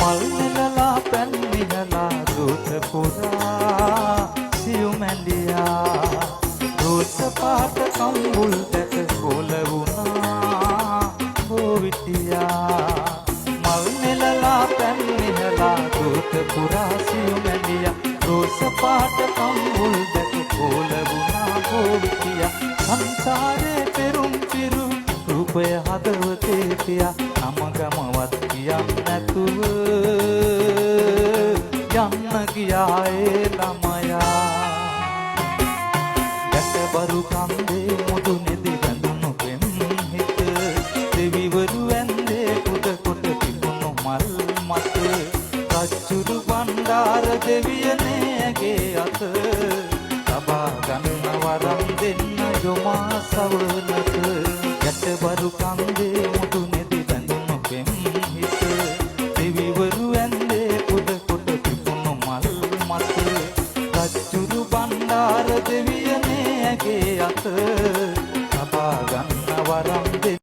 මල් නෙලලා පැන් විහලා දූත පුරා සියුමැලියා රෝස පාට කම්බුල් දැක කොළ වුණා හොවිටියා මල් නෙලලා පැන් විහලා දූත පුරා සියුමැලියා රෝස පාට කම්බුල් දැක කොළ වුණා හොවිටියා සංසාරේ පෙරුම් පිරු රූපය හදවතේ තියා නමගමවත් කියන්න නැතුව යන්න ගියා ඒ ළමයා දැකබරු කන්දේ මුදු නිදි වැඳුණු පෙම් හිත දෙවිවරු ඇන්දේ පුද කොට තිබුණු මල් මත රච්චුරු බණ්ඩාර දෙවියනේ ඇගේ අත තබා ගන්න වරම් දෙන්න යොමා සවනත ගැටබරු කන්දේ මුදු නෙදි බැඳුණු පෙම් හිත දෙවිවරු ඇන්දේ පුද කොට තිබුණු මල් මත රච්චුරු බණ්ඩාර දෙවියනේ ඇගේ අත